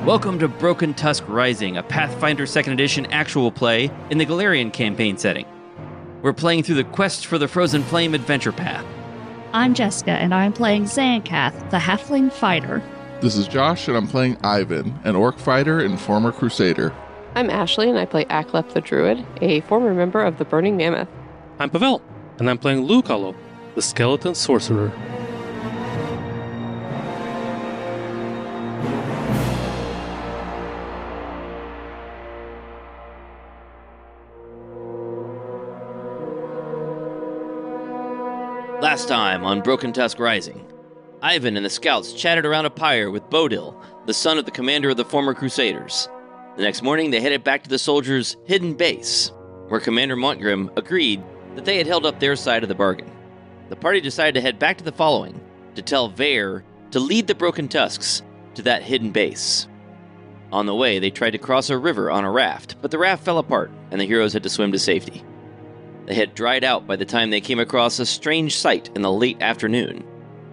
Welcome to Broken Tusk Rising, a Pathfinder 2nd Edition actual play in the Galarian campaign setting. We're playing through the Quest for the Frozen Flame adventure path. I'm Jessica, and I'm playing Zancath, the Halfling Fighter. This is Josh, and I'm playing Ivan, an orc fighter and former crusader. I'm Ashley, and I play Aklep the Druid, a former member of the Burning Mammoth. I'm Pavel, and I'm playing Lucalo, the Skeleton Sorcerer. Last time on Broken Tusk Rising, Ivan and the scouts chatted around a pyre with Bodil, the son of the commander of the former Crusaders. The next morning, they headed back to the soldiers' hidden base, where Commander Montgrim agreed that they had held up their side of the bargain. The party decided to head back to the following, to tell Vare to lead the Broken Tusks to that hidden base. On the way, they tried to cross a river on a raft, but the raft fell apart, and the heroes had to swim to safety. They had dried out by the time they came across a strange sight in the late afternoon,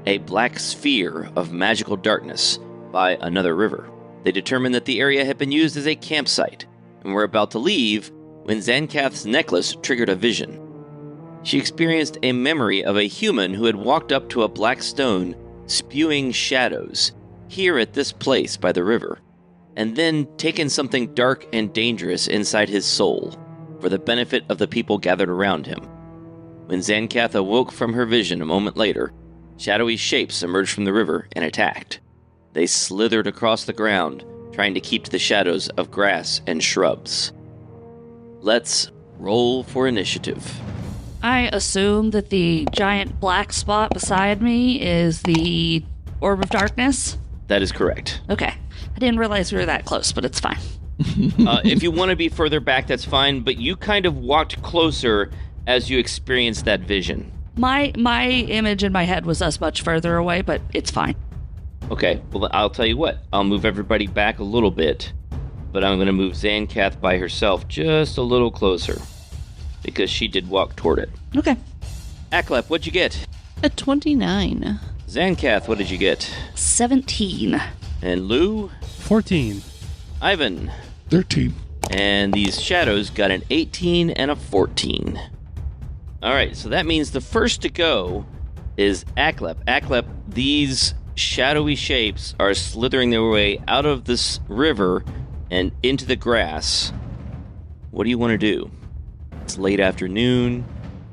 a black sphere of magical darkness by another river. They determined that the area had been used as a campsite, and were about to leave when Zancath's necklace triggered a vision. She experienced a memory of a human who had walked up to a black stone spewing shadows here at this place by the river, and then taken something dark and dangerous inside his soul, for the benefit of the people gathered around him. When Zancath awoke from her vision a moment later, shadowy shapes emerged from the river and attacked. They slithered across the ground, trying to keep to the shadows of grass and shrubs. Let's roll for initiative. I assume that the giant black spot beside me is the Orb of Darkness. That is correct. Okay. I didn't realize we were that close, but it's fine. If you want to be further back, that's fine, but you kind of walked closer as you experienced that vision. My image in my head was us much further away, but it's fine. Okay, well, I'll tell you what. I'll move everybody back a little bit, but I'm going to move Zancath by herself just a little closer, because she did walk toward it. Okay. Aklep, what'd you get? A 29. Zancath, what did you get? 17. And Lou? 14. Ivan? 13. And these shadows got an 18 and a 14. Alright, so that means the first to go is Aklep. Aklep, these shadowy shapes are slithering their way out of this river and into the grass. What do you want to do? It's late afternoon.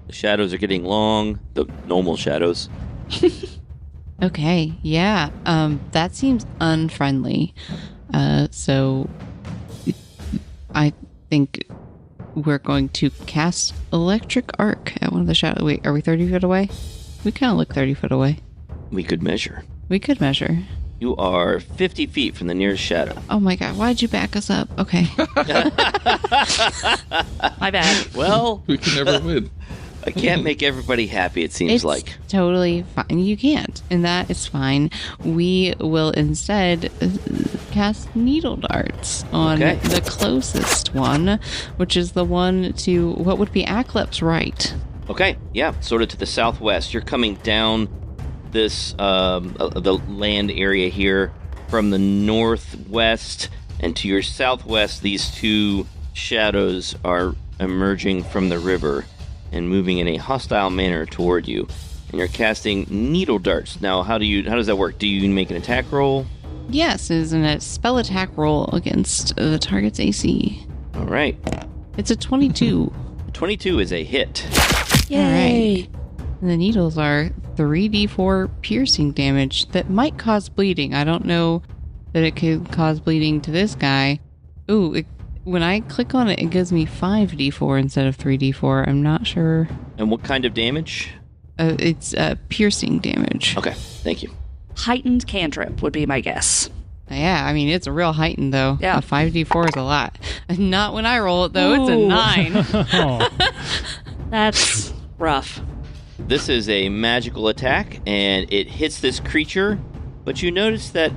The shadows are getting long. The normal shadows. Okay, yeah. That seems unfriendly. So I think we're going to cast Electric Arc at one of the shadows. Wait, are we 30 feet away? We kind of look 30 foot away. We could measure. We could measure. You are 50 feet from the nearest shadow. Oh my god, why'd you back us up? Okay. My bad. Well, We can never win. I can't make everybody happy, it seems It's like. totally fine. You can't, and that is fine. We will instead cast Needle Darts on Okay. the closest one, which is the one to what would be Aklep's right. Okay, yeah, sort of to the southwest. You're coming down this, the land area here from the northwest, and to your southwest, these two shadows are emerging from the river and moving in a hostile manner toward you. And you're casting Needle Darts. Now, how does that work? Do you make an attack roll? Yes, it is a spell attack roll against the target's AC. All right. It's a 22. 22 is a hit. Yay. And the needles are 3d4 piercing damage that might cause bleeding. I don't know that it could cause bleeding to this guy. Ooh, when I click on it, it gives me 5d4 instead of 3d4. I'm not sure. And what kind of damage? It's piercing damage. Okay, thank you. Heightened cantrip would be my guess. Yeah, I mean, it's a real heightened, though. Yeah. A 5d4 is a lot. Not when I roll it, though. It's a Ooh. 9. Oh, That's rough. This is a magical attack, and it hits this creature, but you notice that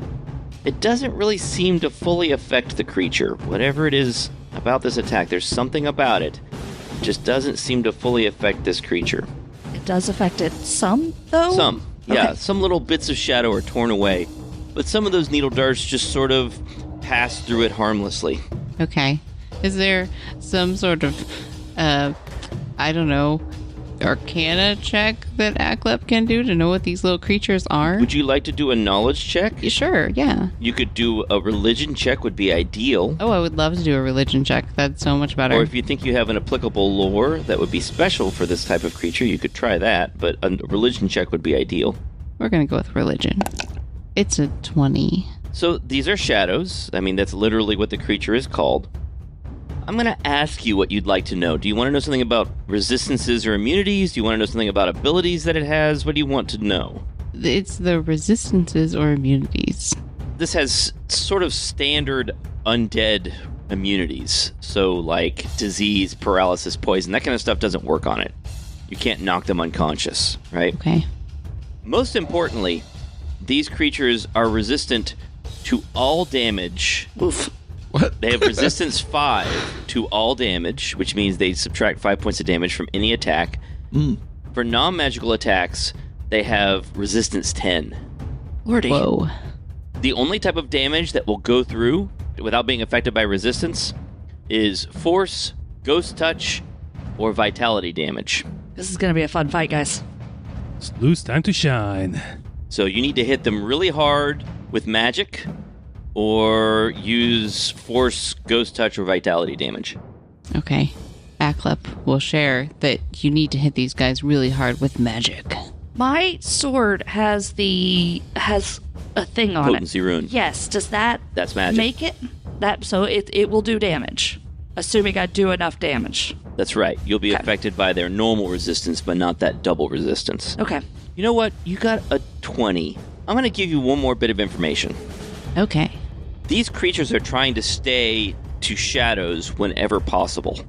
it doesn't really seem to fully affect the creature. Whatever it is about this attack, there's something about it. It just doesn't seem to fully affect this creature. It does affect it some, though? Some, yeah. Okay. Some little bits of shadow are torn away, but some of those needle darts just sort of pass through it harmlessly. Okay. Is there some sort of, I don't know, Arcana check that Aklep can do to know what these little creatures are? Would you like to do a knowledge check? Sure, yeah. You could do a religion check would be ideal. Oh, I would love to do a religion check. That's so much better. Or if you think you have an applicable lore that would be special for this type of creature, you could try that, but a religion check would be ideal. We're going to go with religion. It's a 20. So these are shadows. I mean, that's literally what the creature is called. I'm going to ask you what you'd like to know. Do you want to know something about resistances or immunities? Do you want to know something about abilities that it has? What do you want to know? It's the resistances or immunities. This has sort of standard undead immunities. So like disease, paralysis, poison, that kind of stuff doesn't work on it. You can't knock them unconscious, right? Okay. Most importantly, these creatures are resistant to all damage. Oof. What? They have resistance 5 to all damage, which means they subtract 5 points of damage from any attack. For non-magical attacks, they have resistance 10. Lordy. Whoa. The only type of damage that will go through without being affected by resistance is force, ghost touch, or vitality damage. This is going to be a fun fight, guys. It's Lou's time to shine. So you need to hit them really hard with magic, or use force, ghost touch, or vitality damage. Okay. Aklep will share that you need to hit these guys really hard with magic. My sword has a thing on Potency rune. it. Yes. Does that That's magic. make it? So it will do damage, assuming I do enough damage. That's right. You'll be Okay. affected by their normal resistance, but not that double resistance. Okay. You know what? You got a 20. I'm going to give you one more bit of information. Okay. These creatures are trying to stay to shadows whenever possible.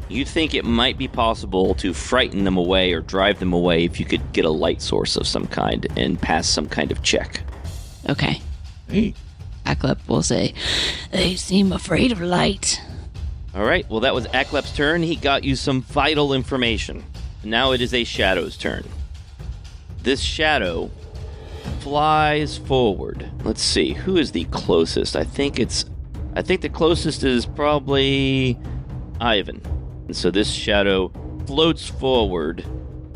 You think it might be possible to frighten them away or drive them away if you could get a light source of some kind and pass some kind of check. Okay. Hey, Aklep will say, they seem afraid of light. All right, well, that was Aklep's turn. He got you some vital information. Now it is a shadow's turn. This shadow flies forward. Let's see, who is the closest? I think the closest is probably Ivan. And so this shadow floats forward.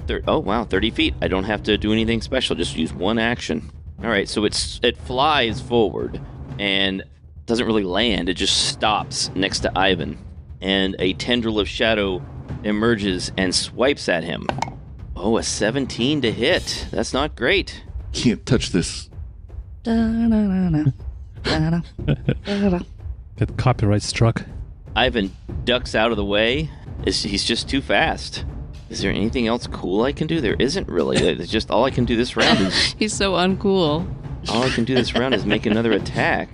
30 feet. I don't have to do anything special, just use one action. All right, so it flies forward and doesn't really land. It just stops next to Ivan. And a tendril of shadow emerges and swipes at him. Oh, a 17 to hit. That's not great. can't touch this. Da-na-na-na. Da-na-na. Get copyright struck. Ivan ducks out of the way. He's just too fast. Is there anything else cool I can do? There isn't really. It's just all I can do this round is He's so uncool. all I can do this round is make another attack.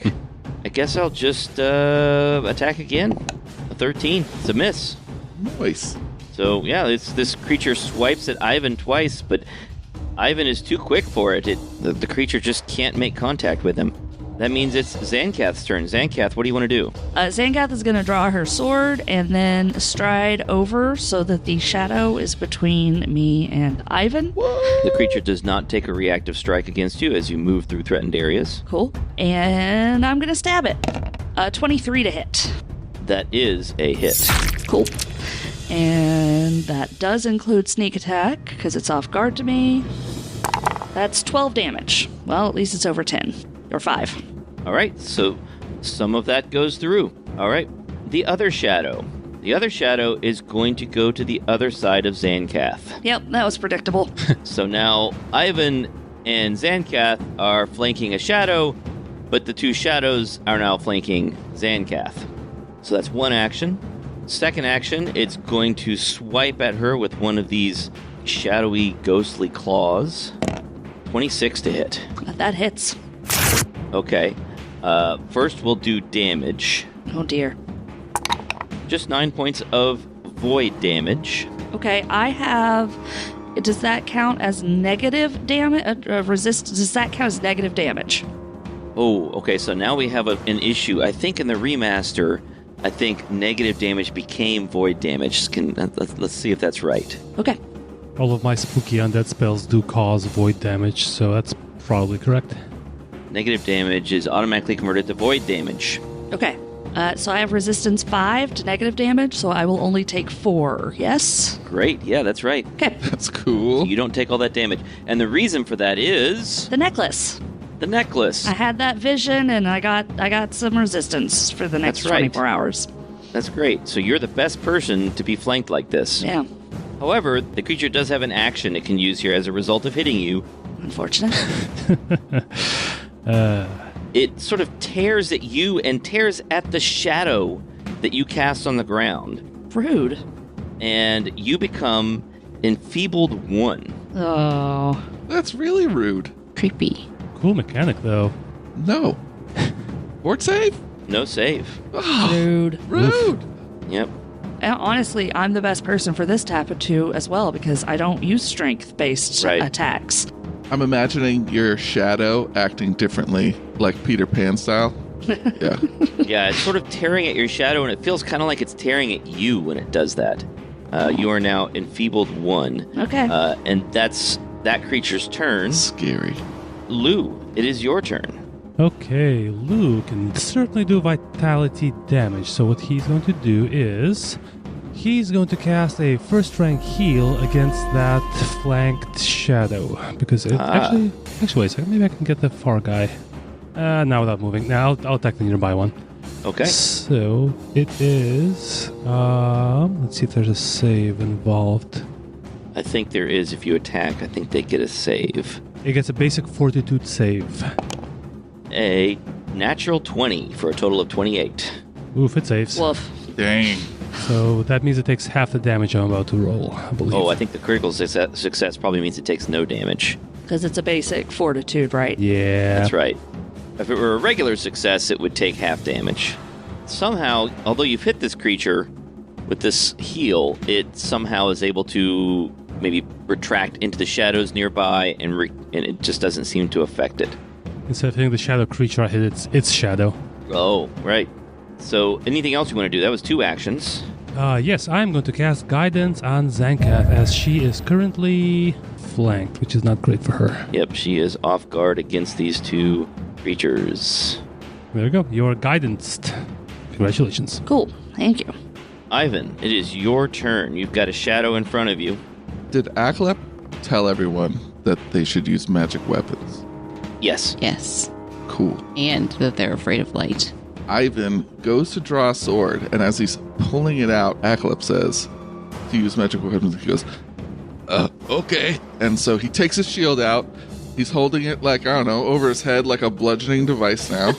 I guess I'll just attack again. A 13. It's a miss. Nice. So yeah, this creature swipes at Ivan twice, but Ivan is too quick for it. The creature just can't make contact with him. That means it's Zancath's turn. Zancath, what do you want to do? Zancath is going to draw her sword and then stride over so that the shadow is between me and Ivan. The creature does not take a reactive strike against you as you move through threatened areas. Cool. And I'm going to stab it. 23 to hit. That is a hit. Cool. And that does include sneak attack because it's off guard to me. That's 12 damage. Well, at least it's over 10. Or 5. All right, so some of that goes through. All right, the other shadow. The other shadow is going to go to the other side of Zancath. Yep, that was predictable. So now Ivan and Zancath are flanking a shadow, but the two shadows are now flanking Zancath. So that's one action. Second action, it's going to swipe at her with one of these shadowy, ghostly claws. 26 to hit. That hits. Okay. First we'll do damage. Oh dear. Just 9 points of void damage. Okay, I have... Does that count as negative damage? Does that count as negative damage? Oh, okay, so now we have an issue. I think in the remaster, I think negative damage became void damage. Let's see if that's right. Okay. All of my spooky undead spells do cause void damage, so that's probably correct. Negative damage is automatically converted to void damage. Okay. So I have resistance 5 to negative damage, so I will only take 4. Yes? Great. Yeah, that's right. Okay. That's cool. So you don't take all that damage. And the reason for that is The necklace. the necklace. I had that vision, and I got some resistance for the next That's right. 24 hours. That's great. So you're the best person to be flanked like this. Yeah. However, the creature does have an action it can use here as a result of hitting you. Unfortunate. It sort of tears at you and tears at the shadow that you cast on the ground. Rude. And you become enfeebled 1. Oh. That's really rude. Creepy. Cool mechanic, though. No. Fort save? No save. Rude. Rude. Yep. And honestly, I'm the best person for this Tattoo as well because I don't use strength-based Right. attacks. I'm imagining your shadow acting differently, like Peter Pan style. Yeah. Yeah, it's sort of tearing at your shadow, and it feels kind of like it's tearing at you when it does that. You are now enfeebled 1. Okay. And that's that creature's turn. Scary. Lou, it is your turn. Okay, Lou can certainly do vitality damage. So what he's going to do is he's going to cast a first rank heal against that flanked shadow. Because it actually wait a second, maybe I can get the far guy. Now without moving. Now I'll attack the nearby one. Okay. So it is let's see if there's a save involved. I think there is if you attack. I think they get a save. It gets a basic fortitude save. A natural 20 for a total of 28. Oof, it saves. Woof. Dang. So that means it takes half the damage I'm about to roll, I believe. Oh, I think the critical success probably means it takes no damage. Because it's a basic fortitude, right? Yeah. That's right. If it were a regular success, it would take half damage. Somehow, although you've hit this creature with this heal, it somehow is able to maybe retract into the shadows nearby, and it just doesn't seem to affect it. Instead of hitting the shadow creature, I hit its shadow. Oh, right. So, anything else you want to do? That was 2 actions. Yes, I'm going to cast Guidance on Zankath as she is currently flanked, which is not great for her. Yep, she is off guard against these 2 creatures. There you go. You're guidanced. Congratulations. Cool. Thank you. Ivan, it is your turn. You've got a shadow in front of you. Did Aklep tell everyone that they should use magic weapons? Yes. Yes. Cool. And that they're afraid of light. Ivan goes to draw a sword, and as he's pulling it out, Aklep says to use magic weapons. He goes, okay. And so he takes his shield out. He's holding it like, I don't know, over his head like a bludgeoning device now.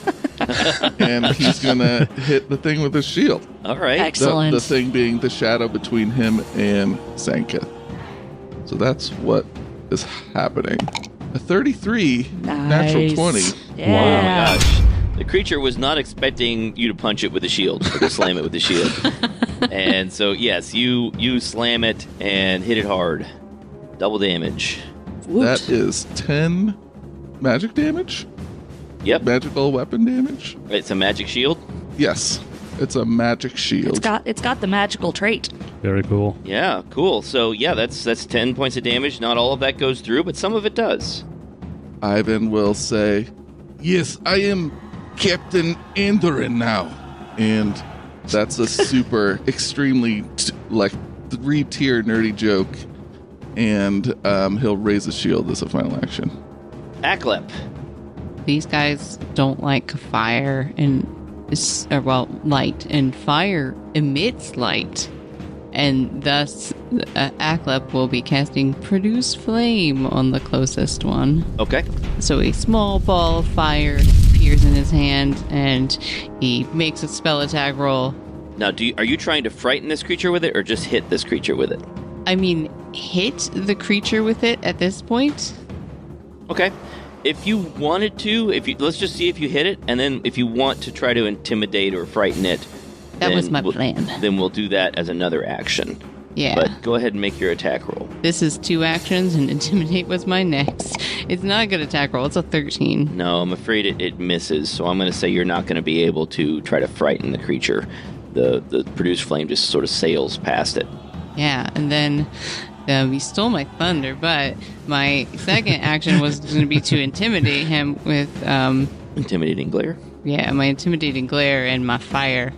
And he's going to hit the thing with his shield. All right. Excellent. The thing being the shadow between him and Sanketh. So that's what is happening. A 33, natural 20. Yeah. Oh my gosh. The creature was not expecting you to punch it with a shield or to slam it with a shield. And so, yes, you slam it and hit it hard. Double damage. That is 10 magic damage? Yep. Magical weapon damage? It's a magic shield. Yes. It's a magic shield. It's got the magical trait. Very cool. Yeah, cool. So, yeah, that's 10 points of damage. Not all of that goes through, but some of it does. Ivan will say, yes, I am Captain Andorin now. And that's a super, extremely, 3-tier nerdy joke. And he'll raise his shield as a final action. Aklep. These guys don't like fire and, light. And fire emits light. And thus, Aklep will be casting Produce Flame on the closest one. Okay. So a small ball of fire appears in his hand, and he makes a spell attack roll. Now, are you trying to frighten this creature with it, or just hit this creature with it? I mean, hit the creature with it at this point? Okay. If you wanted to, let's just see if you hit it, and then if you want to try to intimidate or frighten it, That was my plan. Then we'll do that as another action. Yeah. But go ahead and make your attack roll. This is 2 actions, and Intimidate was my next. It's not a good attack roll. It's a 13. No, I'm afraid it misses, so I'm going to say you're not going to be able to try to frighten the creature. The Produce Flame just sort of sails past it. Yeah, and then He stole my thunder, but my second action was going to be to intimidate him with, Intimidating glare. yeah, my intimidating glare and my fire.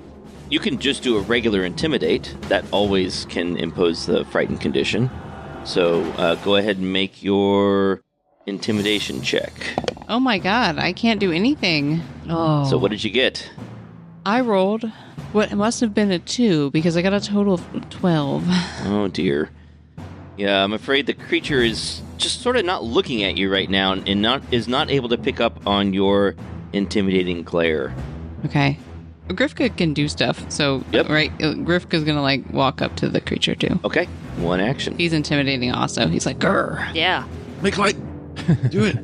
You can just do a regular intimidate. That always can impose the frightened condition. So go ahead and make your intimidation check. Oh my god, I can't do anything. Oh. So what did you get? I rolled what must have been a 2 because I got a total of 12. Oh dear. Yeah, I'm afraid the creature is just sort of not looking at you right now and is not able to pick up on your intimidating glare. Okay. Grifka can do stuff, so Yep. right, Grifka's gonna like walk up to the creature too. Okay, one action. He's intimidating also. He's like, grr. Yeah. Make light. Do it.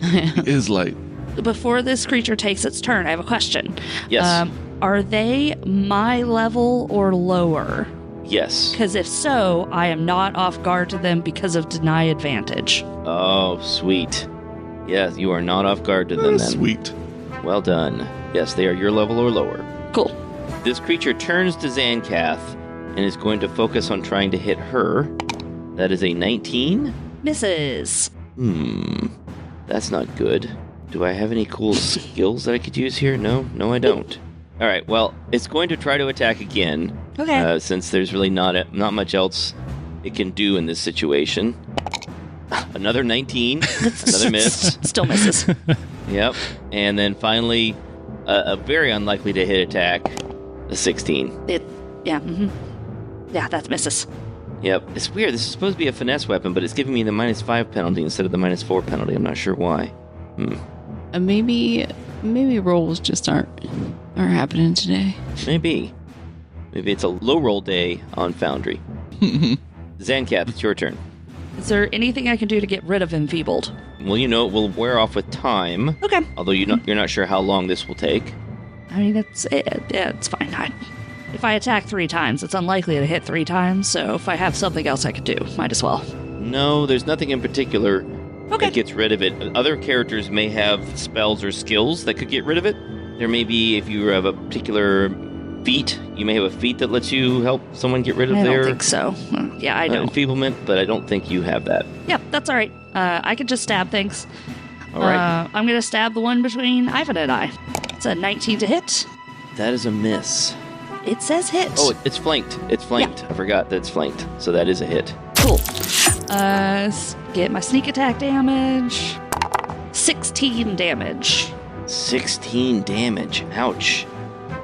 It is light. Before this creature takes its turn, I have a question. Yes. Are they my level or lower? Yes. Because if so, I am not off guard to them because of deny advantage. Oh, sweet. Yes, you are not off guard to them then. Sweet. Well done. Yes, they are your level or lower. Cool. This creature turns to Zancath and is going to focus on trying to hit her. That is a 19. Misses. That's not good. Do I have any cool skills that I could use here? No, I don't. All right, well, it's going to try to attack again. Okay. Since there's really not much else it can do in this situation. Another 19. Another miss. Still misses. Yep. And then finally, a very unlikely to hit attack, a 16. Yeah, that misses. Yep. It's weird. This is supposed to be a finesse weapon, but it's giving me the -5 penalty instead of the -4 penalty. I'm not sure why. Maybe rolls just aren't happening today. Maybe it's a low roll day on Foundry. Zancath, it's your turn. Is there anything I can do to get rid of Enfeebled? Well, it will wear off with time. Okay. Although you're not sure how long this will take. I mean, it's fine. If I attack 3 times, it's unlikely to hit 3 times, so if I have something else I could do, might as well. No, there's nothing in particular Okay. that gets rid of it. Other characters may have spells or skills that could get rid of it. There may be, if you have a particular feat, you may have a feat that lets you help someone get rid of I their don't think so. Yeah, I don't. enfeeblement, but I don't think you have that. Yep, that's all right. I could just stab things. All right. I'm going to stab the one between Ivan and I. It's a 19 to hit. That is a miss. It says hit. Oh, it's flanked. It's flanked. I forgot that it's flanked. So that is a hit. Cool. Get my sneak attack damage. 16 damage. 16 damage. Ouch.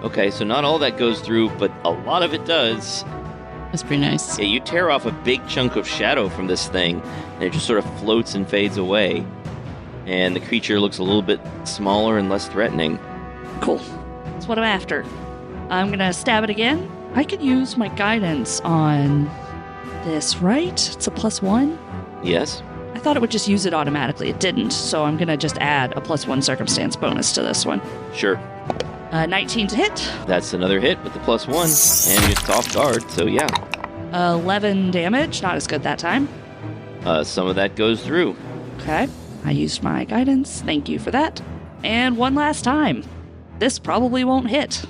Okay, so not all that goes through, but a lot of it does. That's pretty nice. Yeah, you tear off a big chunk of shadow from this thing, and it just sort of floats and fades away. And the creature looks a little bit smaller and less threatening. Cool. That's what I'm after. I'm going to stab it again. I could use my guidance on this, right? It's a +1. Yes? I thought it would just use it automatically. It didn't, so I'm going to just add a +1 circumstance bonus to this one. Sure. 19 to hit. That's another hit with the +1, and it's off guard, so yeah. 11 damage. Not as good that time. Some of that goes through. Okay. I used my guidance. Thank you for that. And one last time. This probably won't hit.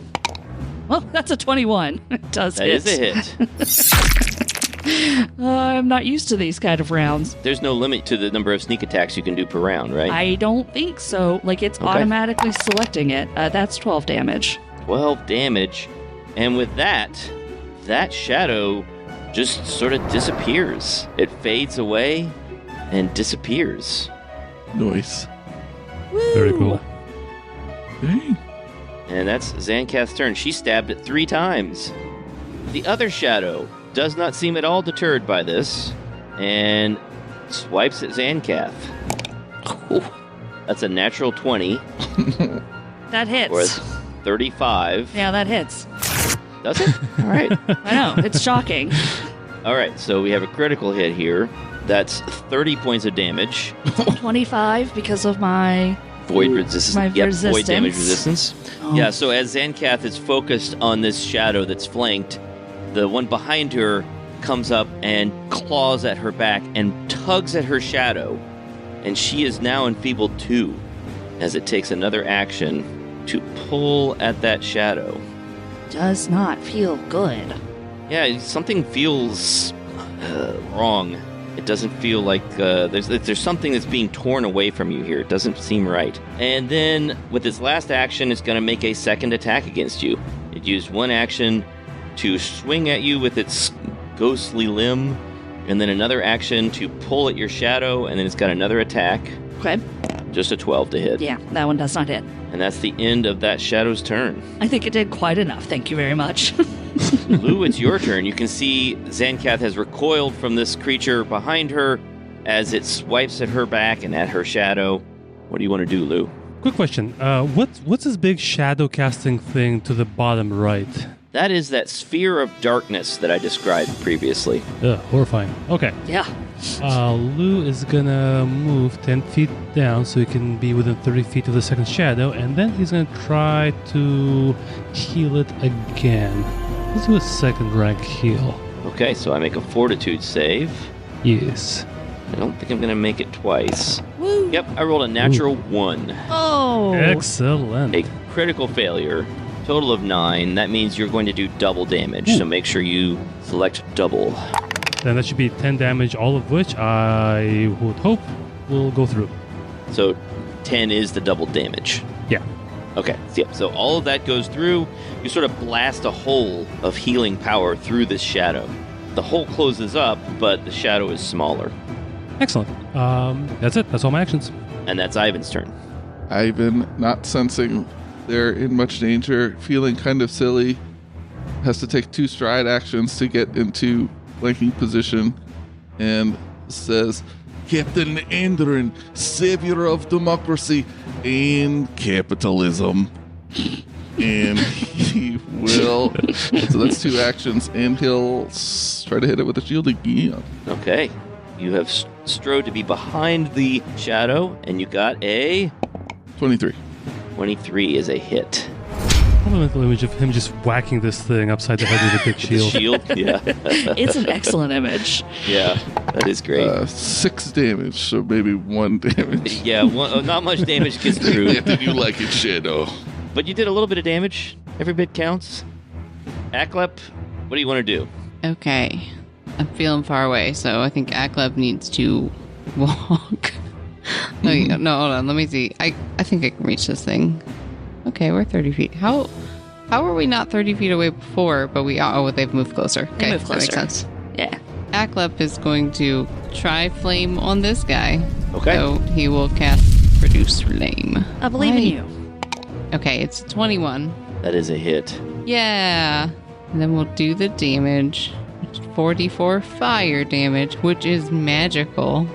Well, that's a 21. It does That hit. is a hit. I'm not used to these kind of rounds. There's no limit to the number of sneak attacks you can do per round, right? I don't think so. Like, it's Okay. automatically selecting it. That's 12 damage. 12 damage. And with that shadow just sort of disappears. It fades away and disappears. Noise. Very cool. Dang. And that's Zancath's turn. She stabbed it 3 times. The other shadow does not seem at all deterred by this and swipes at Zancath. That's a natural 20 That hits. or a 35. Yeah, that hits. Does it? All right. I know. It's shocking. All right, so we have a critical hit here. That's 30 points of damage. 25 because of my... Void resistance. My Yep, void damage resistance. resistance. Oh. Yeah, so as Zancath is focused on this shadow that's flanked, the one behind her comes up and claws at her back and tugs at her shadow. And she is now enfeebled too, as it takes another action to pull at that shadow. Does not feel good. Yeah, something feels Wrong. It doesn't feel like there's something that's being torn away from you here. It doesn't seem right. And then with its last action, it's going to make a second attack against you. It used one action to swing at you with its ghostly limb, and then another action to pull at your shadow, and then it's got another attack. Okay. Just a 12 to hit. Yeah, that one does not hit. And that's the end of that shadow's turn. I think it did quite enough. Thank you very much. Lou, it's your turn. You can see Zancath has recoiled from this creature behind her as it swipes at her back and at her shadow. What do you want to do, Lou? Quick question. What's this big shadow casting thing to the bottom right? That is that sphere of darkness that I described previously. Ugh, horrifying. Okay. Yeah. Lou is gonna move 10 feet down so he can be within 30 feet of the second shadow, and then he's gonna try to heal it again. Let's do a second rank heal. Okay, so I make a fortitude save. Yes. I don't think I'm going to make it twice. Woo. Yep, I rolled a natural 1. Oh. Excellent. A critical failure. Total of 9. That means you're going to do double damage, so make sure you select double. Then that should be 10 damage, all of which I would hope will go through. So 10 is the double damage. Yeah. Okay, so all of that goes through. You sort of blast a hole of healing power through this shadow. The hole closes up, but the shadow is smaller. Excellent. That's it. That's all my actions. And that's Ivan's turn. Ivan, not sensing they're in much danger, feeling kind of silly, has to take 2 stride actions to get into flanking position, and says, Captain Andrin, savior of democracy and capitalism. And he will... So that's 2 actions, and he'll try to hit it with a shield again. Okay. You have strode to be behind the shadow, and you got a... 23. 23 is a hit. I have a mental image of him just whacking this thing upside the head with a big shield. Shield? Yeah. It's an excellent image. Yeah, that is great. 6 damage, so maybe 1 damage. Yeah, not much damage gets through. Did you like it, Shadow? But you did a little bit of damage. Every bit counts. Aklep, what do you want to do? Okay. I'm feeling far away, so I think Aklep needs to walk. No, hold on. Let me see. I think I can reach this thing. Okay, we're 30 feet. How were we not 30 feet away before, but we are? Oh, they've moved closer. Okay, They moved closer. That makes sense. Yeah. Aklep is going to try flame on this guy. Okay. So he will cast Produce Flame. I believe in you. Okay, it's 21. That is a hit. Yeah. And then we'll do the damage. 44 fire damage, which is magical.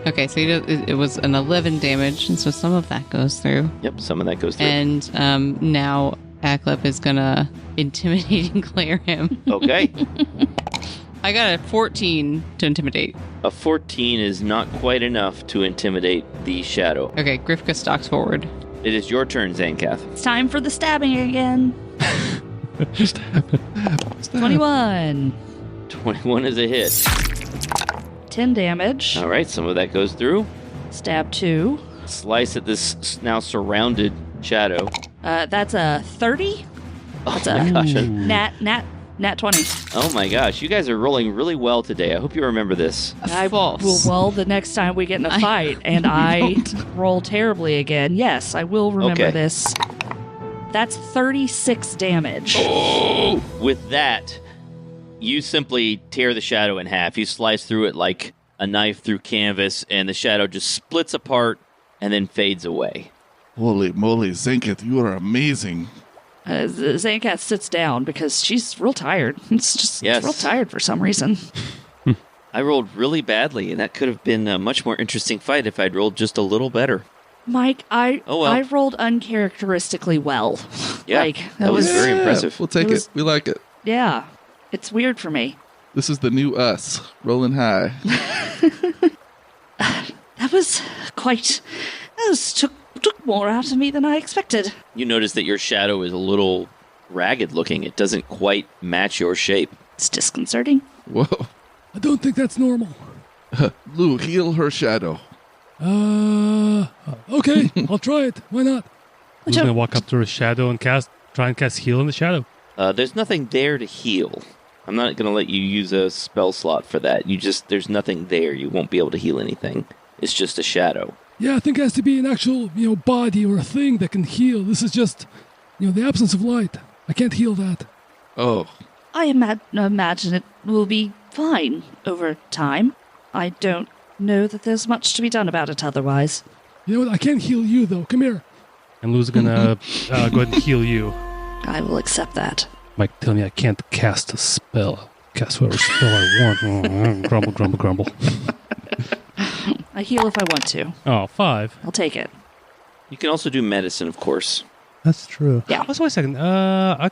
Okay, so it was an 11 damage, and so some of that goes through. Yep, some of that goes through. And now Aklep is gonna intimidate and glare him. Okay. I got a 14 to intimidate. A 14 is not quite enough to intimidate the shadow. Okay, Grifka stalks forward. It is your turn, Zancath. It's time for the stabbing again. 21. 21 is a hit. 10 damage. All right, some of that goes through. Stab 2. Slice at this now surrounded shadow. That's a 30. Oh my gosh. Nat 20. Oh my gosh. You guys are rolling really well today. I hope you remember this. I will False. well the next time we get in a fight and I roll terribly again. Yes, I will remember Okay. this. That's 36 damage. With that, you simply tear the shadow in half. You slice through it like a knife through canvas, and the shadow just splits apart and then fades away. Holy moly, Zenket, you are amazing. Zancath sits down because she's real tired. It's just Yes. real tired for some reason. I rolled really badly, and that could have been a much more interesting fight if I'd rolled just a little better. Mike, I well. rolled uncharacteristically well. Yeah, that was very impressive. We'll take It was- it. We like it. Yeah, it's weird for me. This is the new us, rolling high. That was quite... took more out of me than I expected. You notice that your shadow is a little ragged looking. It doesn't quite match your shape. It's disconcerting. Whoa. I don't think that's normal. Lou, heal her shadow. Okay, I'll try it. Why not? I'm Which gonna I- walk up to her shadow and try and cast heal in the shadow. There's nothing there to heal. I'm not going to let you use a spell slot for that. There's nothing there. You won't be able to heal anything. It's just a shadow. Yeah, I think it has to be an actual, body or a thing that can heal. This is just, the absence of light. I can't heal that. Oh, I imagine it will be fine over time. I don't know that there's much to be done about it otherwise. You know what? I can't heal you, though. Come here. And Lou's gonna go ahead and heal you. I will accept that. Mike, tell me I can't cast a spell. Cast whatever spell I want. Grumble, grumble, grumble. I heal if I want to. Oh, 5. I'll take it. You can also do medicine, of course. That's true. Yeah. Let's wait a second. I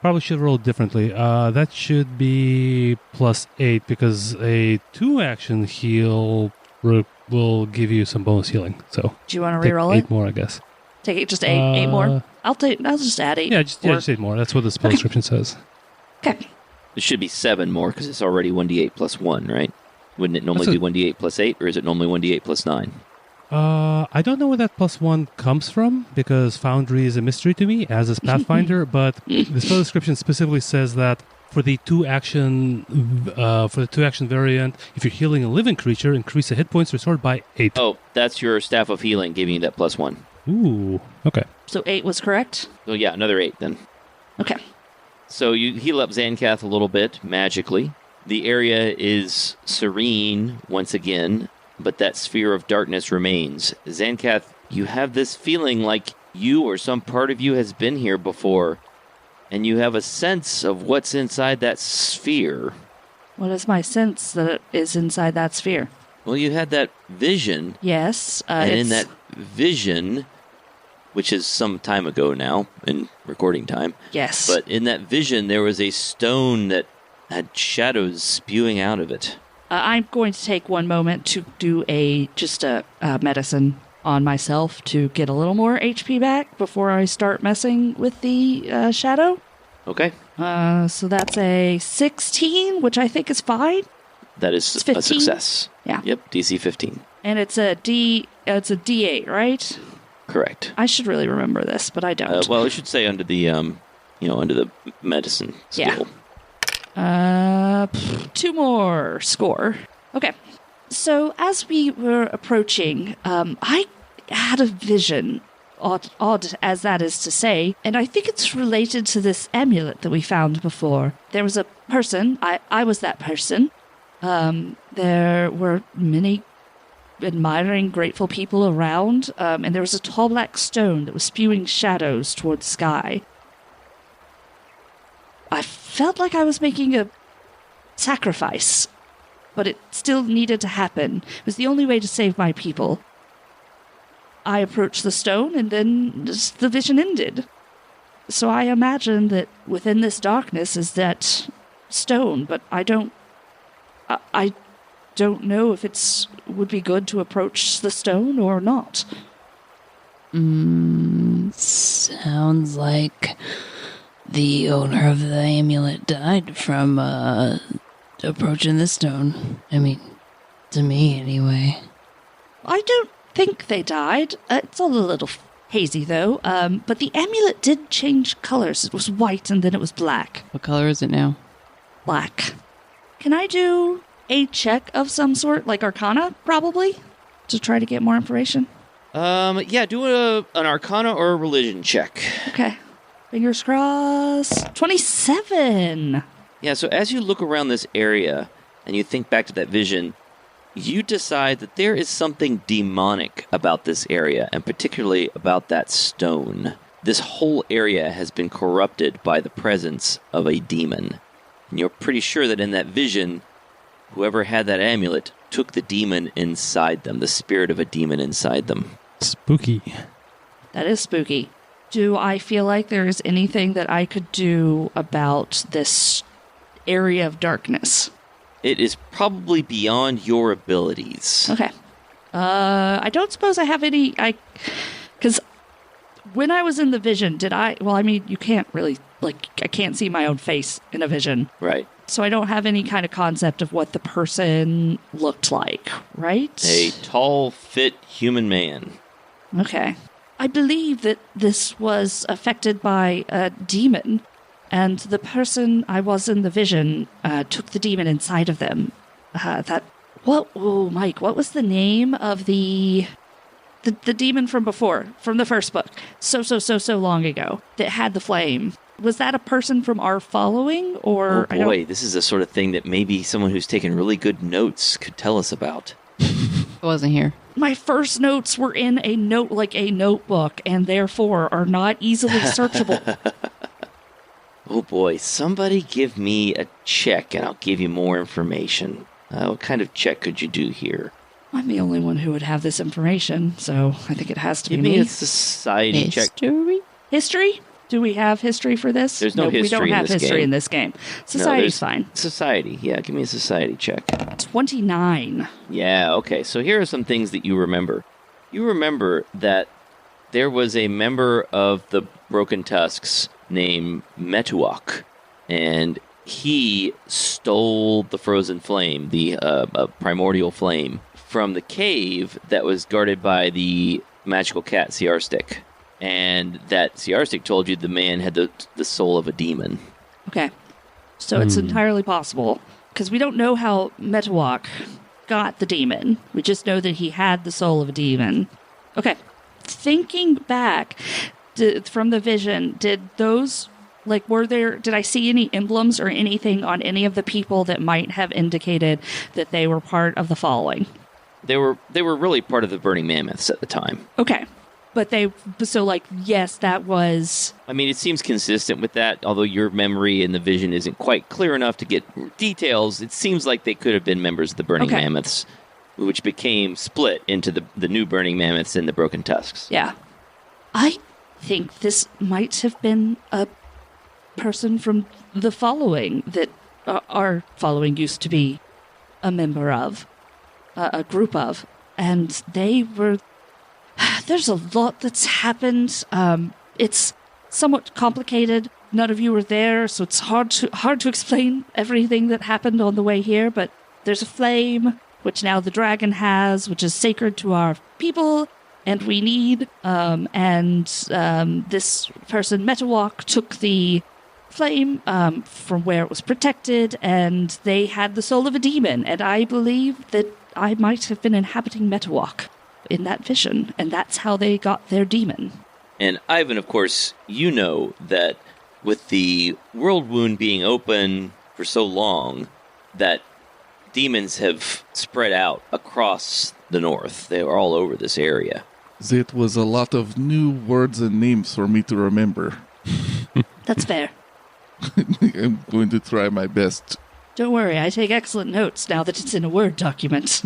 probably should roll differently. That should be +8 because a 2-action heal will give you some bonus healing. So Do you want to take reroll 8 it? more, I guess. Take it just 8 more? I'll just add 8. Yeah, just 8 more. That's what the spell description says. Okay. It should be 7 more because it's already 1d8 plus 1, right? Wouldn't it normally be 1d8 plus 8, or is it normally 1d8 plus 9? I don't know where that +1 comes from because Foundry is a mystery to me, as is Pathfinder. But the spell description specifically says that for the 2-action variant, if you're healing a living creature, increase the hit points restored by 8. Oh, that's your Staff of Healing giving you that +1. Ooh, okay. So 8 was correct? So yeah, another 8 then. Okay. So you heal up Zancath a little bit, magically. The area is serene once again, but that sphere of darkness remains. Zancath, you have this feeling like you or some part of you has been here before, and you have a sense of what's inside that sphere. What is my sense that it is inside that sphere? Well, you had that vision, Yes. and in that vision, which is some time ago now, in recording time, Yes. but in that vision there was a stone that had shadows spewing out of it. I'm going to take one moment to do a medicine on myself to get a little more HP back before I start messing with the shadow. Okay. So that's a 16, which I think is fine. That is It's a 15? success. Yeah. Yep, DC 15. And it's a D8, right? Correct. I should really remember this, but I don't. Well, it should say under the, under the medicine Yeah. skill. 2 more score. Okay. So as we were approaching, I had a vision, odd as that is to say, and I think it's related to this amulet that we found before. There was a person, I was that person. There were many admiring, grateful people around, and there was a tall black stone that was spewing shadows toward the sky. I felt like I was making a sacrifice, but it still needed to happen. It was the only way to save my people. I approached the stone, and then the vision ended. So I imagine that within this darkness is that stone, but I don't know if it's would be good to approach the stone or not. Sounds like the owner of the amulet died from approaching the stone. I mean, to me anyway. I don't think they died. It's all a little hazy, though. But the amulet did change colors. It was white and then it was black. What color is it now? Black. Can I do a check of some sort, like Arcana, probably, to try to get more information? Yeah, do an Arcana or a Religion check. Okay. Fingers crossed. 27! Yeah, so as you look around this area and you think back to that vision, you decide that there is something demonic about this area, and particularly about that stone. This whole area has been corrupted by the presence of a demon. And you're pretty sure that in that vision, whoever had that amulet took the demon inside them, the spirit of a demon inside them. Spooky. That is spooky. Do I feel like there is anything that I could do about this area of darkness? It is probably beyond your abilities. Okay. I don't suppose I have any... Because when I was in the vision, did I... Well, I mean, you can't really... Like, I can't see my own face in a vision. Right. So I don't have any kind of concept of what the person looked like, right? A tall, fit human man. Okay. I believe that this was affected by a demon And the person I was in the vision took the demon inside of them. Mike, what was the name of the demon from before, from the first book, so long ago, that had the flame? Was that a person from our following, or... Oh boy, this is the sort of thing that maybe someone who's taken really good notes could tell us about. I wasn't here. My first notes were in a notebook, and therefore are not easily searchable. Oh boy, somebody give me a check and I'll give you more information. What kind of check could you do here? I'm the only one who would have this information, so I think it has to Give be me me. a society check. History? Do we have history for this? There's no history we don't in have this history game. in this game. Society's fine. Society, yeah, give me a society check. 29. Yeah, okay, so here are some things that you remember. You remember that there was a member of the Broken Tusks named Metuok, and he stole the frozen flame, the primordial flame, from the cave that was guarded by the magical cat Siarstic. And that Siarstic told you the man had the soul of a demon. Okay. So it's entirely possible, because we don't know how Metuok got the demon. We just know that he had the soul of a demon. Okay. Thinking back from the vision, did I see any emblems or anything on any of the people that might have indicated that they were part of the following? They were really part of the Burning Mammoths at the time. Okay. But yes, that was... I mean, it seems consistent with that, although your memory and the vision isn't quite clear enough to get details. It seems like they could have been members of the Burning Mammoths, which became split into the new Burning Mammoths and the Broken Tusks. Yeah. I think this might have been a person from the following that our following used to be a member of, a group of, and they were... There's a lot that's happened. It's somewhat complicated. None of you were there, so it's hard to explain everything that happened on the way here, but there's a flame, which now the dragon has, which is sacred to our people, and we need. This person, Metuok, took the flame from where it was protected, and they had the soul of a demon, and I believe that I might have been inhabiting Metuok in that vision, and that's how they got their demon. And Ivan, of course, you know that with the world wound being open for so long, that demons have spread out across the north. They were all over this area. It was a lot of new words and names for me to remember. That's fair. I'm going to try my best. Don't worry, I take excellent notes now that it's in a Word document.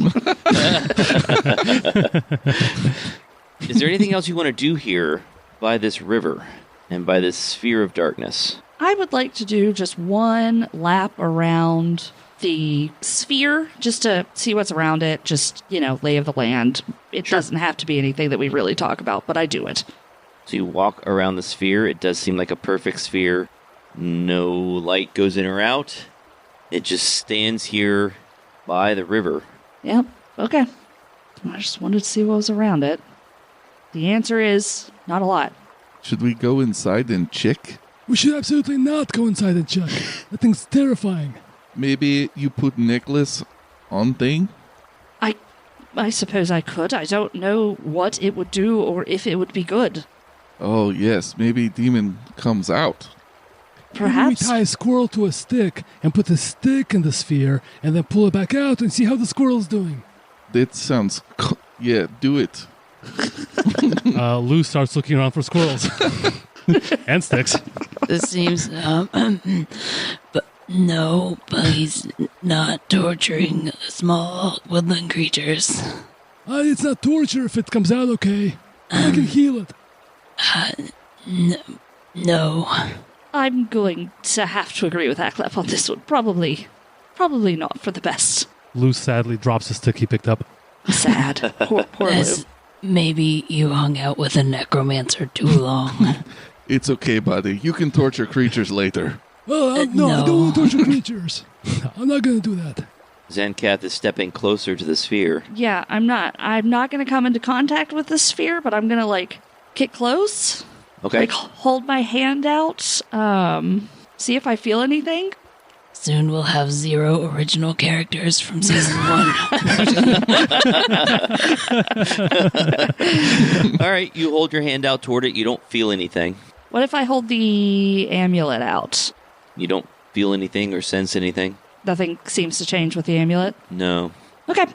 Is there anything else you want to do here by this river and by this sphere of darkness? I would like to do just one lap around the sphere, just to see what's around it, just, lay of the land. It doesn't have to be anything that we really talk about, but I do it. So you walk around the sphere. It does seem like a perfect sphere. No light goes in or out. It just stands here by the river. Yep, okay. I just wanted to see what was around it. The answer is not a lot. Should we go inside and check? We should absolutely not go inside and check. That thing's terrifying. Maybe you put necklace on thing? I suppose I could. I don't know what it would do or if it would be good. Oh, yes. Maybe demon comes out. Perhaps. Maybe we tie a squirrel to a stick and put the stick in the sphere and then pull it back out and see how the squirrel's doing. That sounds... Yeah, do it. Lou starts looking around for squirrels. And sticks. This seems, but he's not torturing small woodland creatures. It's not torture if it comes out okay. I can heal it. No. I'm going to have to agree with Aklep on this one. Probably not for the best. Lou sadly drops the stick he picked up. Sad. Poor Lou. Maybe you hung out with a necromancer too long. It's okay, buddy. You can torture creatures later. No, I don't want to torture creatures. I'm not going to do that. Zancath is stepping closer to the sphere. Yeah, I'm not going to come into contact with the sphere, but I'm going to, get close. Okay. Hold my hand out, see if I feel anything. Soon we'll have 0 original characters from season 1. All right, you hold your hand out toward it. You don't feel anything. What if I hold the amulet out? You don't feel anything or sense anything? Nothing seems to change with the amulet? No. Okay.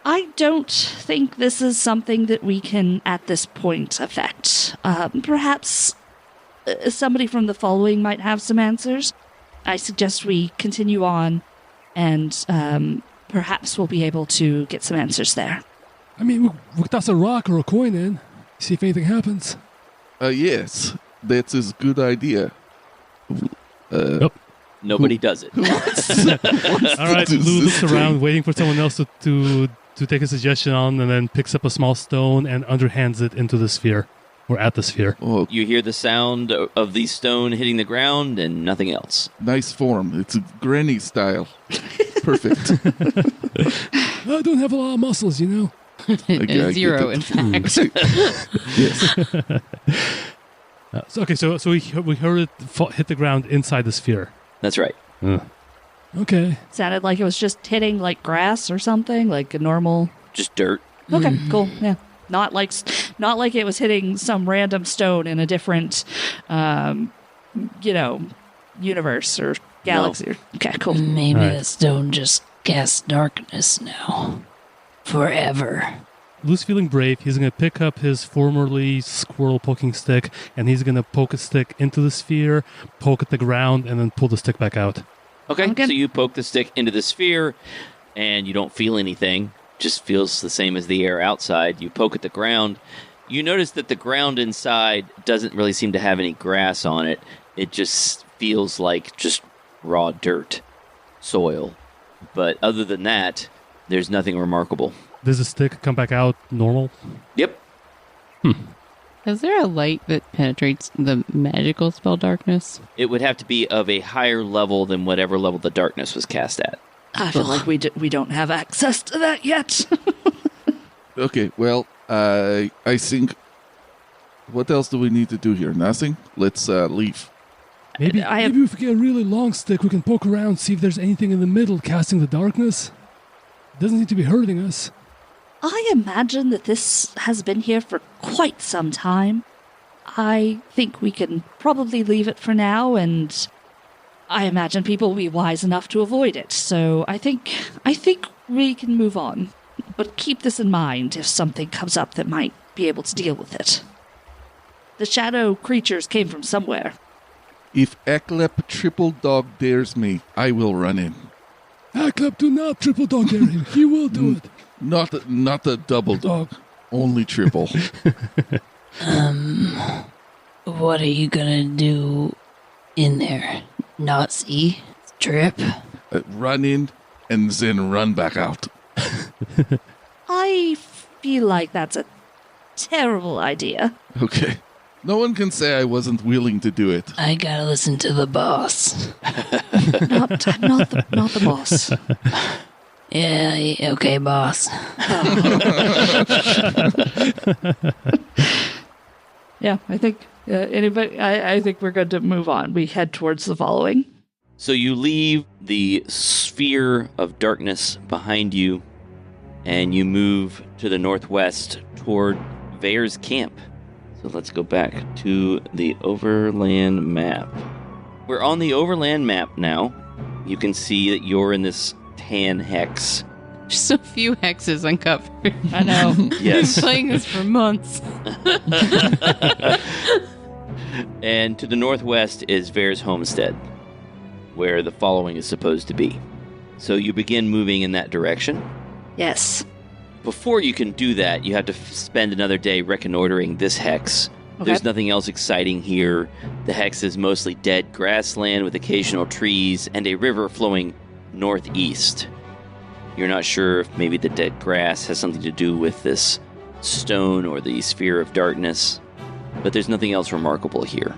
I don't think this is something that we can, at this point, affect. Perhaps somebody from the following might have some answers. I suggest we continue on, and perhaps we'll be able to get some answers there. I mean, we toss a rock or a coin in, see if anything happens. Yes, that is a good idea. Nobody does it. All right, Lou looks around, waiting for someone else to take a suggestion on, and then picks up a small stone and underhands it into the sphere, or at the sphere. Oh, You hear the sound of the stone hitting the ground and nothing else. nice form. It's a granny style. Perfect. I don't have a lot of muscles, you know. I get 0, it. in fact. Yes. So we heard it hit the ground inside the sphere. That's right. Okay. Sounded like it was just hitting like grass or something, like a normal. Just dirt. Okay, cool. Yeah, not like it was hitting some random stone in a different, universe or galaxy. Okay, cool. Maybe All right. the stone just casts darkness now. Forever. Lou's feeling brave. He's going to pick up his formerly squirrel poking stick, and he's going to poke a stick into the sphere, poke at the ground, and then pull the stick back out. Okay, Okay. so you poke the stick into the sphere, and you don't feel anything. Just feels the same as the air outside. You poke at the ground. You notice that the ground inside doesn't really seem to have any grass on it. It just feels like just raw dirt, soil. But other than that, there's nothing remarkable. Does the stick come back out normal? Yep. Is there a light that penetrates the magical spell darkness? It would have to be of a higher level than whatever level the darkness was cast at. I feel like we don't have access to that yet. Okay, well, I think... What else do we need to do here? Nothing? Let's leave. Maybe. Maybe if we get a really long stick, we can poke around, see if there's anything in the middle casting the darkness. Doesn't need to be hurting us. I imagine that this has been here for quite some time. I think we can probably leave it for now, and I imagine people will be wise enough to avoid it. So I think we can move on. But keep this in mind if something comes up that might be able to deal with it. The shadow creatures came from somewhere. If Eklep triple dog dares me, I will run in. Aklep, do not triple dog dare him. He will do it. Not a double dog. Only triple. What are you gonna do in there? Not see? Trip? Run in and then run back out. I feel like that's a terrible idea. Okay. No one can say I wasn't willing to do it. I gotta listen to the boss. I'm not the boss. Yeah, okay, boss. Yeah, I think anybody. I think we're good to move on. We head towards the following. So you leave the sphere of darkness behind you, and you move to the northwest toward Vare's camp. So let's go back to the overland map. We're on the overland map now. You can see that you're in this tan hex. So few hexes uncovered. I know. Yes. Playing this for months. And to the northwest is Vare's homestead, where the following is supposed to be. So you begin moving in that direction. Yes. Before you can do that, you have to spend another day reconnoitering this hex. Okay. There's nothing else exciting here. The hex is mostly dead grassland with occasional trees and a river flowing northeast. You're not sure if maybe the dead grass has something to do with this stone or the sphere of darkness, but there's nothing else remarkable here.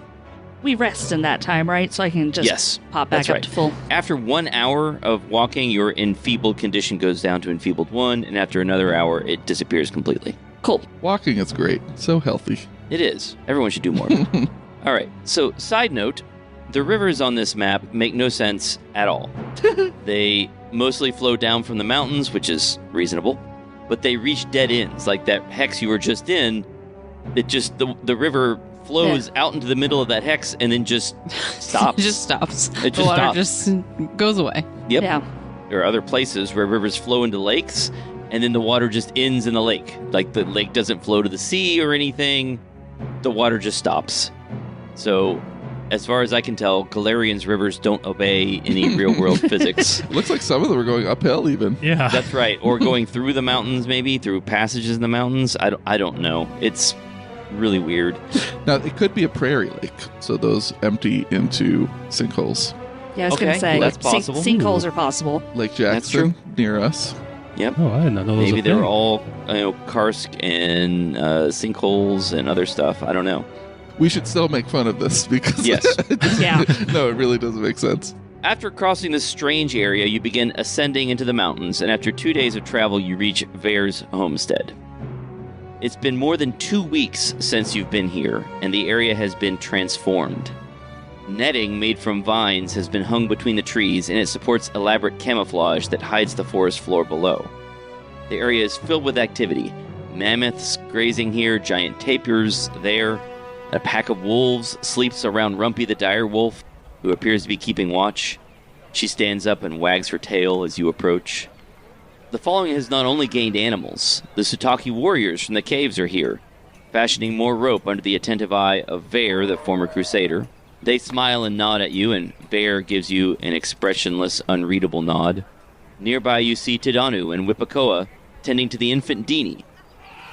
We rest in that time, right? So I can just Yes, pop back that's up right. to full. After 1 hour of walking, your enfeebled condition goes down to enfeebled 1, and after another hour, it disappears completely. Cool. Walking is great. So healthy. It is. Everyone should do more. All right. So, side note, The rivers on this map make no sense at all. They mostly flow down from the mountains, which is reasonable, but they reach dead ends, like that hex you were just in. It just, the river flows out into the middle of that hex and then just stops. It just stops. It just the water stops. just goes away. Yep. Yeah. There are other places where rivers flow into lakes, and then the water just ends in the lake. Like the lake doesn't flow to the sea or anything. The water just stops. So, as far as I can tell, Galarian's rivers don't obey any real-world physics. Looks like some of them are going uphill even. Yeah. That's right. Or going through the mountains, maybe, through passages in the mountains. I don't know. It's really weird. Now, it could be a prairie lake, so those empty into sinkholes. Yeah, I was going Okay, to say, that's possible. sinkholes are possible. Lake That's Jackson, near us. Yep. Oh, I did not know those Maybe were they were thing. all, karst and sinkholes and other stuff. I don't know. We should still make fun of this because Yes. Yeah. No, it really doesn't make sense. After crossing this strange area, you begin ascending into the mountains, and after 2 days of travel, you reach Vare's homestead. It's been more than 2 weeks since you've been here, and the area has been transformed. Netting made from vines has been hung between the trees, and it supports elaborate camouflage that hides the forest floor below. The area is filled with activity. Mammoths grazing here, giant tapirs there. A pack of wolves sleeps around Rumpy the dire wolf, who appears to be keeping watch. She stands up and wags her tail as you approach. The following has not only gained animals. The Sutaki warriors from the caves are here, fashioning more rope under the attentive eye of Vare, the former crusader. They smile and nod at you, and Vare gives you an expressionless, unreadable nod. Nearby you see Tidanu and Whippacoa tending to the infant Dini,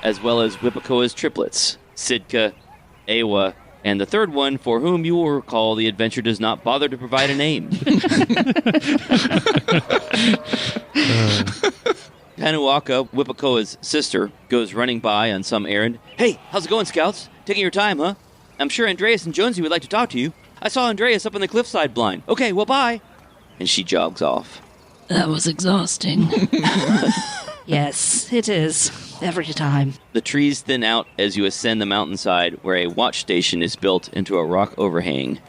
as well as Whippacoa's triplets, Sidka, Awa, and the third one, for whom you will recall the adventure does not bother to provide a name. Tanuaka, Whippacoa's sister, goes running by on some errand. Hey, how's it going, scouts? Taking your time, huh? I'm sure Andreas and Jonesy would like to talk to you. I saw Andreas up on the cliffside blind. Okay, well, bye. And she jogs off. That was exhausting. Yes, it is. Every time. The trees thin out as you ascend the mountainside, where a watch station is built into a rock overhang,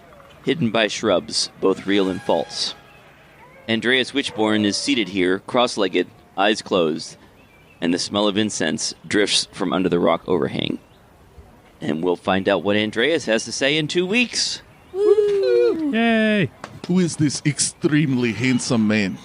hidden by shrubs, both real and false. Andreas Witchborn is seated here, cross-legged, eyes closed, and the smell of incense drifts from under the rock overhang. And we'll find out what Andreas has to say in 2 weeks. Yay! Who is this extremely handsome man?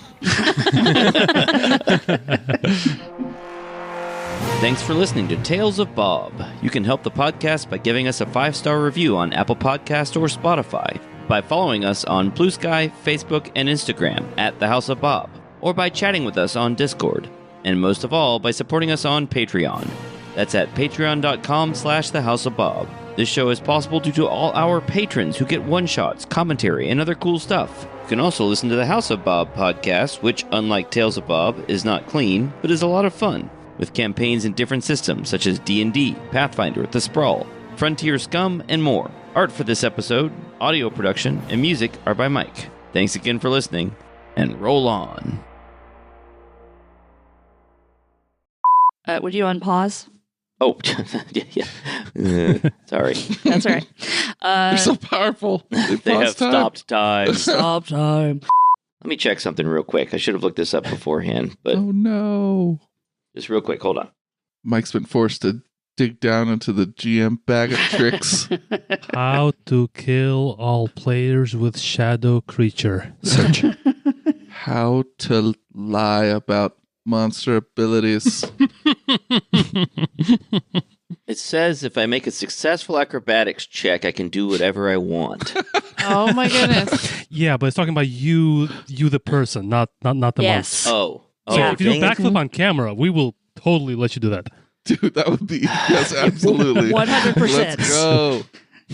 Thanks for listening to Tales of Bob. You can help the podcast by giving us a 5-star review on Apple Podcast or Spotify, by following us on Blue Sky, Facebook, and Instagram at The House of Bob, or by chatting with us on Discord, and most of all, by supporting us on Patreon. That's at patreon.com/thehouseofbob. This show is possible due to all our patrons who get one-shots, commentary, and other cool stuff. You can also listen to the House of Bob podcast, which, unlike Tales of Bob, is not clean, but is a lot of fun, with campaigns in different systems such as D&D, Pathfinder, The Sprawl, Frontier Scum, and more. Art for this episode, audio production, and music are by Mike. Thanks again for listening, and roll on. Would you unpause? Oh, yeah. Sorry. That's all right. They're so powerful. They have paused time. stopped time. Stop time. Let me check something real quick. I should have looked this up beforehand, but Oh no. just real quick. Hold on. Mike's been forced to dig down into the GM bag of tricks. How to kill all players with shadow creature. Search. How to lie about monster abilities. It says if I make a successful acrobatics check, I can do whatever I want. Oh my goodness. Yeah, but it's talking about you the person, not the Yes. monster. Oh. So Oh, if you do dang it. backflip on camera, we will totally let you do that. Dude, that would be, yes, absolutely. 100%. Let's go.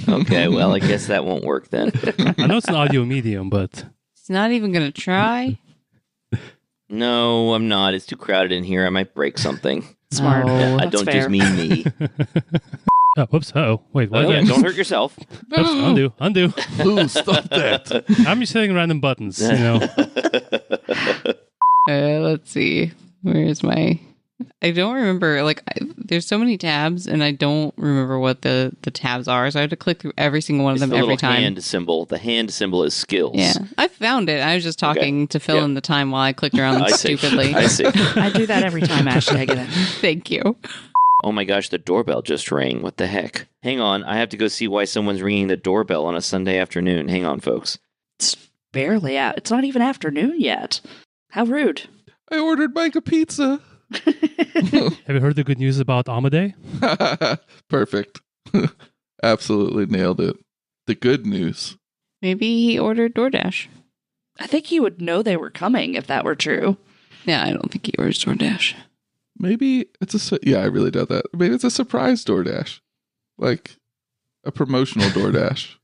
Okay, well, I guess that won't work then. I know it's an audio medium, but He's not even going to try. No, I'm not. It's too crowded in here. I might break something. Smart. Oh, I That's don't fair. just mean me. oh, whoops. Oh, wait. What? Oh, yeah, don't hurt yourself. Oops, undo. Ooh, stop that. I'm just hitting random buttons, you know. Let's see. Where's my... I don't remember. Like, there's so many tabs, and I don't remember what the tabs are. So I have to click through every single one of It's them the every little time. hand symbol. The hand symbol is skills. Yeah, I found it. I was just talking to fill Yeah. in the time while I clicked around I see. stupidly. I see. I do that every time, Ashley. I get it. Thank you. Oh my gosh, the doorbell just rang. What the heck? Hang on, I have to go see why someone's ringing the doorbell on a Sunday afternoon. Hang on, folks. It's barely out. It's not even afternoon yet. How rude. I ordered Mike a pizza. Have you heard the good news about Amadei? Perfect. Absolutely nailed it. The good news. Maybe he ordered DoorDash. I think he would know they were coming if that were true. Yeah, I don't think he orders DoorDash. Maybe it's yeah, I really doubt that. Maybe it's a surprise DoorDash. Like a promotional DoorDash.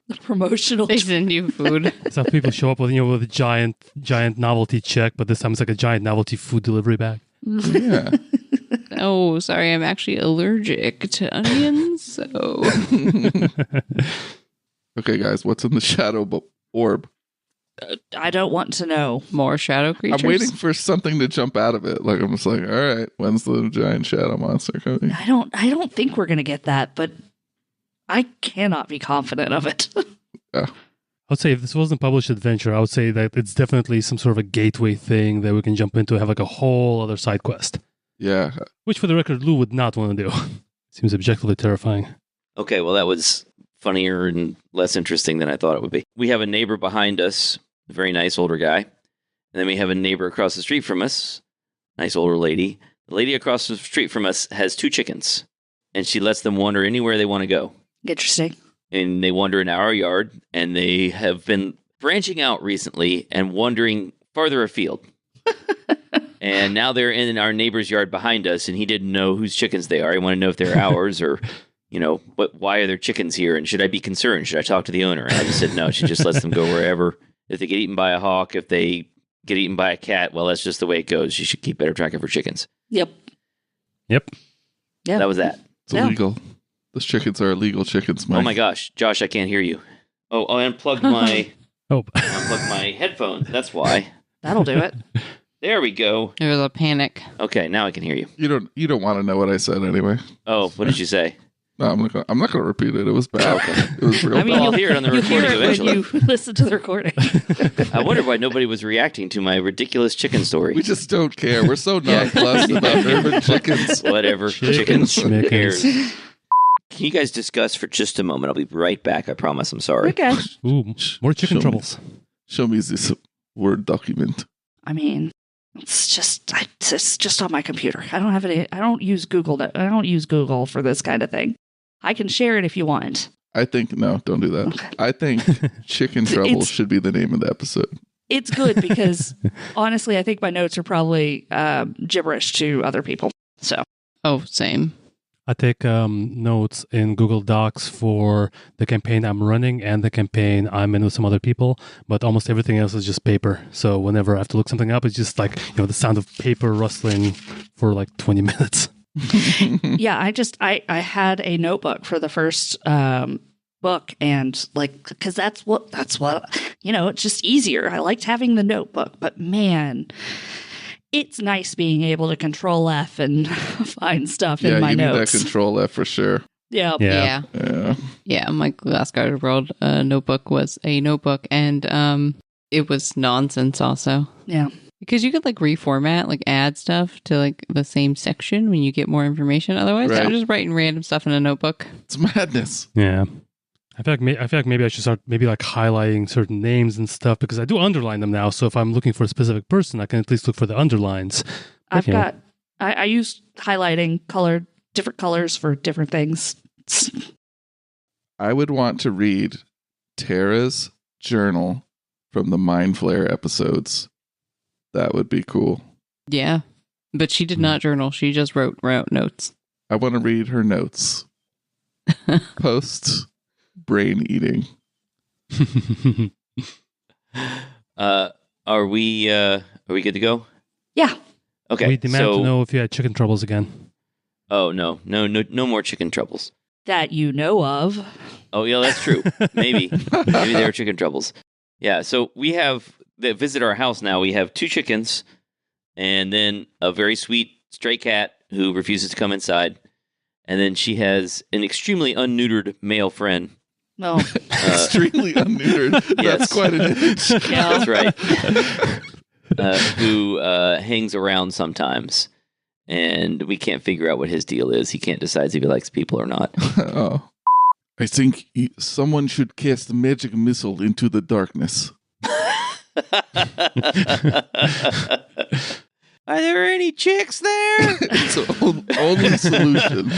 The promotional. They send you food. Some people show up with with a giant novelty check, but this time it's like a giant novelty food delivery bag. Yeah. Oh, sorry, I'm actually allergic to onions, so... Okay, guys, what's in the shadow orb? I don't want to know. More shadow creatures? I'm waiting for something to jump out of it. Like I'm just like, all right, when's the giant shadow monster coming? I don't think we're gonna get that, but I cannot be confident of it. Yeah. I would say if this wasn't published adventure, I would say that it's definitely some sort of a gateway thing that we can jump into, have like a whole other side quest. Yeah. Which, for the record, Lou would not want to do. Seems objectively terrifying. Okay, well, that was funnier and less interesting than I thought it would be. We have a neighbor behind us, a very nice older guy. And then we have a neighbor across the street from us, nice older lady. The lady across the street from us has 2 chickens, and she lets them wander anywhere they want to go. Interesting. And they wander in our yard, and they have been branching out recently and wandering farther afield. And now they're in our neighbor's yard behind us, and he didn't know whose chickens they are. He wanted to know if they're ours or, why are there chickens here? And should I be concerned? Should I talk to the owner? And I just said, no, she just lets them go wherever. If they get eaten by a hawk, if they get eaten by a cat, well, that's just the way it goes. She should keep better track of her chickens. Yep. Yeah. That was that. It's illegal. Those chickens are illegal chickens, Mike. Oh my gosh, Josh, I can't hear you. Oh, I unplugged my unplugged my headphones. That's why. That'll do it. There we go. There was a panic. Okay, now I can hear you. You don't want to know what I said anyway. Oh, what did you say? No, I'm not gonna repeat it. It was bad. It was real I mean, bad. I'll hear it on the you hear recording it eventually. when you listen to the recording. I wonder why nobody was reacting to my ridiculous chicken story. We just don't care. We're so nonplussed about urban chickens. Whatever. Chickens. Who Schmickens. cares? Can you guys discuss for just a moment? I'll be right back. I promise. I'm sorry. Okay. Ooh, more chicken Show me. troubles. Show me this Word document. I mean, it's just on my computer. I don't have any. I don't use Google. I don't use Google for this kind of thing. I can share it if you want. I think no, don't do that. Okay. I think Chicken Trouble It's- should be the name of the episode. It's good because honestly, I think my notes are probably gibberish to other people. So Oh, same. I take notes in Google Docs for the campaign I'm running and the campaign I'm in with some other people, but almost everything else is just paper. So whenever I have to look something up, it's just like, the sound of paper rustling for like 20 minutes. yeah, I had a notebook for the first book, and because that's what it's just easier. I liked having the notebook, but man, it's nice being able to Control F and find stuff in my you notes. need that Control F for sure. Yeah. Yeah. Yeah. My last Guarded World notebook was a notebook, and it was nonsense also. Yeah. Because you could reformat, add stuff to the same section when you get more information. Otherwise, Right. I'm just writing random stuff in a notebook. It's madness. Yeah. I feel like maybe I should start highlighting certain names and stuff because I do underline them now. So if I'm looking for a specific person, I can at least look for the underlines. But, I use highlighting different colors for different things. I would want to read Tara's journal from the Mind Flare episodes. That would be cool. Yeah. But she did not journal. She just wrote notes. I want to read her notes. Post brain eating. Are we good to go? Yeah. Okay. We demand to know if you had chicken troubles again. Oh no more chicken troubles. That you know of. Oh yeah, that's true. Maybe there are chicken troubles. Yeah. So that visit our house now. We have 2 chickens, and then a very sweet stray cat who refuses to come inside. And then she has an extremely unneutered male friend. No. Extremely unneutered. Yes. That's quite an image. Yeah. That's right. Who hangs around sometimes. And we can't figure out what his deal is. He can't decide if he likes people or not. Oh. I think someone should cast a magic missile into the darkness. Are there any chicks there? It's the only solution.